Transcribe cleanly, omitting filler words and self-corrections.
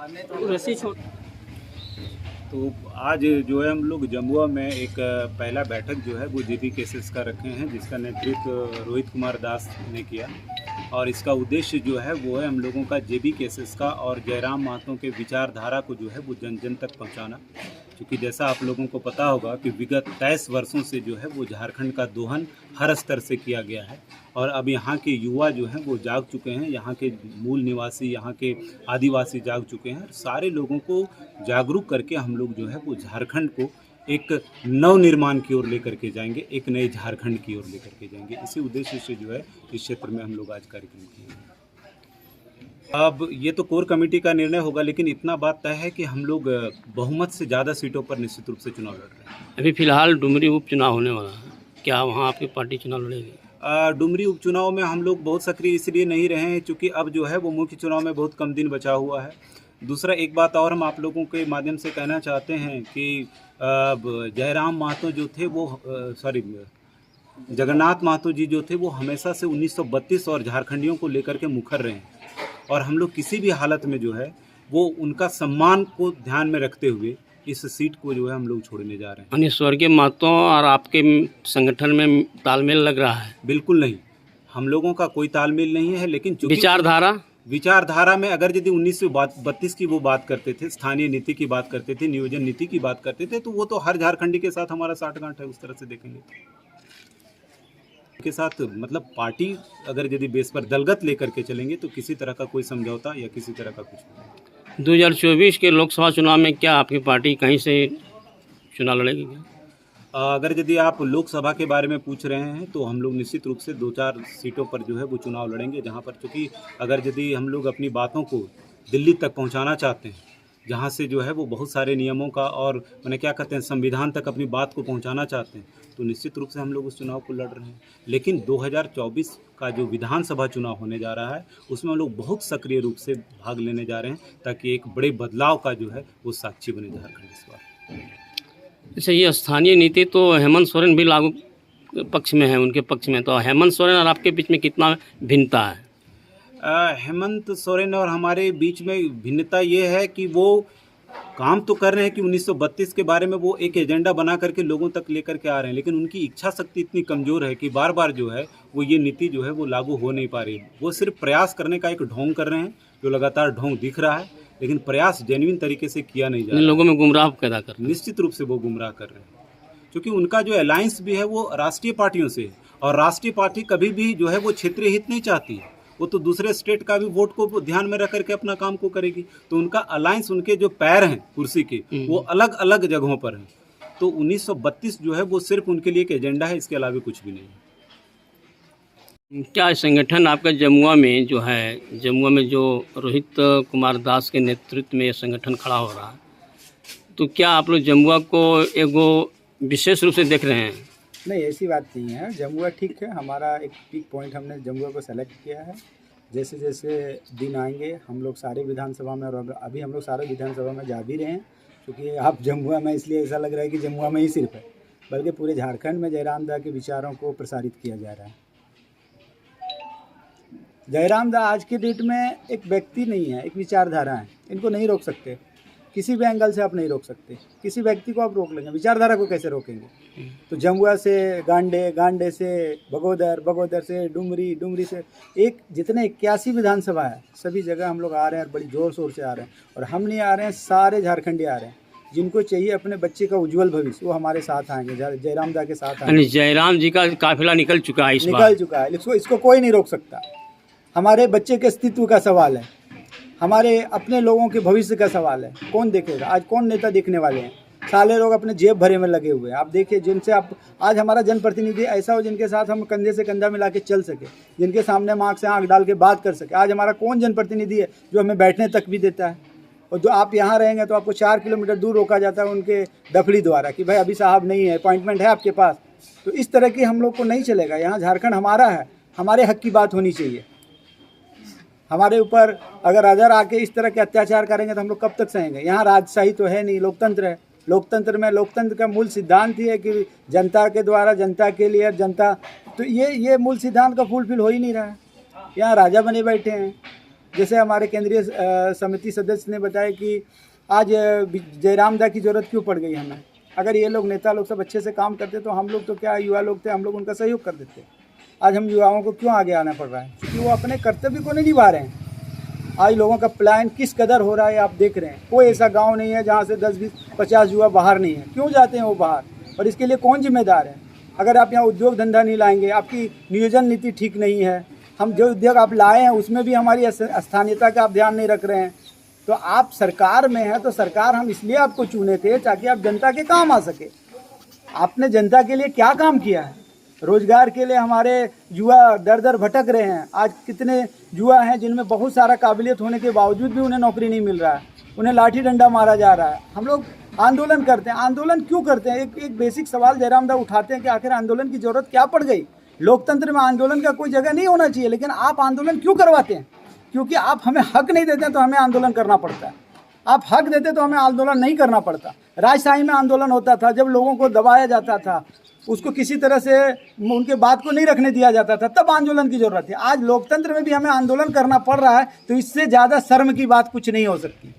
रस्सी छोड़। तो आज जो है हम लोग जमुआ में एक पहला बैठक जो है वो जेबी केसेस का रखे हैं, जिसका नेतृत्व रोहित कुमार दास ने किया। और इसका उद्देश्य जो है वो है हम लोगों का जेबी केसेस का और जयराम महतो के विचारधारा को जो है वो जन जन तक पहुंचाना। क्योंकि जैसा आप लोगों को पता होगा कि विगत 23 वर्षों से जो है वो झारखंड का दोहन हर स्तर से किया गया है, और अब यहाँ के युवा जो हैं वो जाग चुके हैं, यहाँ के मूल निवासी, यहाँ के आदिवासी जाग चुके हैं। सारे लोगों को जागरूक करके हम लोग जो है वो झारखंड को एक नव निर्माण की ओर लेकर के जाएंगे, एक नए झारखंड की ओर लेकर के जाएंगे। इसी उद्देश्य से जो है इस क्षेत्र में हम लोग आज कार्यक्रम किए हैं। अब ये तो कोर कमेटी का निर्णय होगा, लेकिन इतना बात तय है कि हम लोग बहुमत से ज़्यादा सीटों पर निश्चित रूप से चुनाव लड़ रहे हैं। अभी फिलहाल डुमरी उपचुनाव होने वाला है, क्या वहाँ आपकी पार्टी चुनाव लड़ेगी? डुमरी उपचुनाव में हम लोग बहुत सक्रिय इसलिए नहीं रहे हैं क्योंकि अब जो है वो मुख्य चुनाव में बहुत कम दिन बचा हुआ है। दूसरा एक बात और हम आप लोगों के माध्यम से कहना चाहते हैं कि जयराम महतो जो थे वो जगन्नाथ महतो जी जो थे वो हमेशा से 1932 और झारखंडियों को लेकर के मुखर रहे हैं, और हम लोग किसी भी हालत में जो है वो उनका सम्मान को ध्यान में रखते हुए इस सीट को जो है हम लोग छोड़ने जा रहे हैं। यानी स्वर्गीय महतो और आपके संगठन में तालमेल लग रहा है? बिल्कुल नहीं, हम लोगों का कोई तालमेल नहीं है। लेकिन विचारधारा में अगर यदि 1932 की वो बात करते थे, स्थानीय नीति की बात करते थे, नियोजन नीति की बात करते थे, तो वो तो हर झारखंडी के साथ हमारा साठगांठ है। उस तरह से देखेंगे के साथ मतलब पार्टी अगर यदि बेस पर दलगत लेकर के चलेंगे तो किसी तरह का कोई समझौता या किसी तरह का कुछ नहीं। 2024 के लोकसभा चुनाव में क्या आपकी पार्टी कहीं से चुनाव लड़ेगी क्या? अगर यदि आप लोकसभा के बारे में पूछ रहे हैं तो हम लोग निश्चित रूप से 2-4 सीटों पर जो है वो चुनाव लड़ेंगे, जहां पर चूँकि अगर यदि हम लोग अपनी बातों को दिल्ली तक पहुंचाना चाहते हैं, जहां से जो है वो बहुत सारे नियमों का और मैंने क्या कहते हैं संविधान तक अपनी बात को पहुंचाना चाहते हैं, तो निश्चित रूप से हम लोग उस चुनाव को लड़ रहे हैं। लेकिन 2024 का जो विधानसभा चुनाव होने जा रहा है उसमें हम लोग बहुत सक्रिय रूप से भाग लेने जा रहे हैं, ताकि एक बड़े बदलाव का जो है वो साक्षी बने झारखंड इस बार। अच्छा, ये स्थानीय नीति तो हेमंत सोरेन भी लागू पक्ष में है, उनके पक्ष में, तो हेमंत सोरेन और आपके बीच में कितना भिन्नता है? हेमंत सोरेन और हमारे बीच में भिन्नता ये है कि वो काम तो कर रहे हैं कि 1932 के बारे में वो एक एजेंडा बना करके लोगों तक लेकर के आ रहे हैं, लेकिन उनकी इच्छा शक्ति इतनी कमज़ोर है कि बार बार जो है वो ये नीति जो है वो लागू हो नहीं पा रही है। वो सिर्फ प्रयास करने का एक ढोंग कर रहे हैं, जो लगातार ढोंग दिख रहा है, लेकिन प्रयास जेन्युइन तरीके से किया नहीं जा रहा है। लोगों में गुमराह पैदा कर, निश्चित रूप से वो गुमराह कर रहे हैं, क्योंकि उनका जो अलायंस भी है वो राष्ट्रीय पार्टियों से है, और राष्ट्रीय पार्टी कभी भी जो है वो क्षेत्रीय हित नहीं चाहती है, वो तो दूसरे स्टेट का भी वोट को ध्यान में रख करके अपना काम को करेगी। तो उनका अलायंस, उनके जो पैर हैं कुर्सी के, वो अलग अलग जगहों पर हैं। तो 1932 जो है वो सिर्फ उनके लिए एक एजेंडा है, इसके अलावा कुछ भी नहीं है। क्या संगठन आपका जमुआ में जो है, जमुआ में जो रोहित कुमार दास के नेतृत्व में ये संगठन खड़ा हो रहा है, तो क्या आप लोग जमुआ को एगो विशेष रूप से देख रहे हैं? नहीं, ऐसी बात नहीं है। जमुआ ठीक है, हमारा एक पीक पॉइंट हमने जमुआ को सेलेक्ट किया है। जैसे जैसे दिन आएंगे हम लोग सारे विधानसभा में, और अभी हम लोग सारे विधानसभा में जा भी रहे हैं, क्योंकि आप जमुआ में इसलिए ऐसा लग रहा है कि जमुआ में ही सिर्फ है, बल्कि पूरे झारखंड में जयराम दा के विचारों को प्रसारित किया जा रहा है। जयराम दा आज के डेट में एक व्यक्ति नहीं है, एक विचारधारा है। इनको नहीं रोक सकते, किसी भी एंगल से आप नहीं रोक सकते। किसी व्यक्ति को आप रोक लेंगे, विचारधारा को कैसे रोकेंगे? तो जमुआ से गांडे, गांडे से बगोदर, बगोदर से डुमरी, डुमरी से एक जितने 81 विधानसभा है, सभी जगह हम लोग आ रहे हैं और बड़ी ज़ोर शोर से आ रहे हैं। और हम नहीं आ रहे हैं, सारे झारखंडी आ रहे हैं। जिनको चाहिए अपने बच्चे का उज्जवल भविष्य, वो हमारे साथ आएंगे, जयराम दा के साथ आएंगे। जयराम जी का काफिला निकल चुका है, निकल चुका है, इसको कोई नहीं रोक सकता। हमारे बच्चे के अस्तित्व का सवाल है, हमारे अपने लोगों के भविष्य का सवाल है। कौन देखेगा? आज कौन नेता दिखने वाले हैं? सारे लोग अपने जेब भरे में लगे हुए हैं। आप देखिए, जिनसे आप आज हमारा जनप्रतिनिधि ऐसा हो जिनके साथ हम कंधे से कंधा मिला के चल सके, जिनके सामने हम आँख से आँख डाल के बात कर सके। आज हमारा कौन जनप्रतिनिधि है जो हमें बैठने तक भी देता है? और जो आप यहाँ रहेंगे तो आपको 4 किलोमीटर दूर रोका जाता है उनके डफली द्वारा कि भाई अभी साहब नहीं है, अपॉइंटमेंट है आपके पास। तो इस तरह की हम लोग को नहीं चलेगा। यहाँ झारखंड हमारा है, हमारे हक की बात होनी चाहिए। हमारे ऊपर अगर अदर आके इस तरह के अत्याचार करेंगे तो हम लोग कब तक सहेंगे? यहाँ राजशाही तो है नहीं, लोकतंत्र है। लोकतंत्र में लोकतंत्र का मूल सिद्धांत ही है कि जनता के द्वारा, जनता के लिए, जनता। तो ये मूल सिद्धांत का फुलफिल हो ही नहीं रहा है। यहाँ राजा बने बैठे हैं, जैसे हमारे केंद्रीय समिति सदस्य ने बताया कि आज जयराम दा की ज़रूरत क्यों पड़ गई हमें। अगर ये लोग नेता लोग सब अच्छे से काम करते तो हम लोग तो क्या युवा लोग थे, हम लोग उनका सहयोग कर देते। आज हम युवाओं को क्यों आगे आना पड़ रहा है? क्योंकि वो अपने कर्तव्य को नहीं निभा रहे हैं। आज लोगों का पलायन किस कदर हो रहा है आप देख रहे हैं। कोई ऐसा गांव नहीं है जहां से 10, 20, 50 युवा बाहर नहीं है। क्यों जाते हैं वो बाहर, और इसके लिए कौन जिम्मेदार है? अगर आप यहाँ उद्योग धंधा नहीं लाएंगे, आपकी नियोजन नीति ठीक नहीं है, हम जो उद्योग आप लाए हैं उसमें भी हमारी स्थानीयता का आप ध्यान नहीं रख रहे हैं, तो आप सरकार में हैं तो सरकार हम इसलिए आपको चुने थे ताकि आप जनता के काम आ सके। आपने जनता के लिए क्या काम किया है? रोजगार के लिए हमारे युवा दर दर भटक रहे हैं। आज कितने युवा हैं जिनमें बहुत सारा काबिलियत होने के बावजूद भी उन्हें नौकरी नहीं मिल रहा है, उन्हें लाठी डंडा मारा जा रहा है। हम लोग आंदोलन करते हैं। आंदोलन क्यों करते हैं? एक बेसिक सवाल जयराम दा उठाते हैं कि आखिर आंदोलन की ज़रूरत क्या पड़ गई? लोकतंत्र में आंदोलन का कोई जगह नहीं होना चाहिए, लेकिन आप आंदोलन क्यों करवाते हैं? क्योंकि आप हमें हक नहीं देते तो हमें आंदोलन करना पड़ता है। आप हक देते तो हमें आंदोलन नहीं करना पड़ता। राजशाही में आंदोलन होता था, जब लोगों को दबाया जाता था, उसको किसी तरह से उनके बात को नहीं रखने दिया जाता था, तब आंदोलन की ज़रूरत है। आज लोकतंत्र में भी हमें आंदोलन करना पड़ रहा है, तो इससे ज़्यादा शर्म की बात कुछ नहीं हो सकती।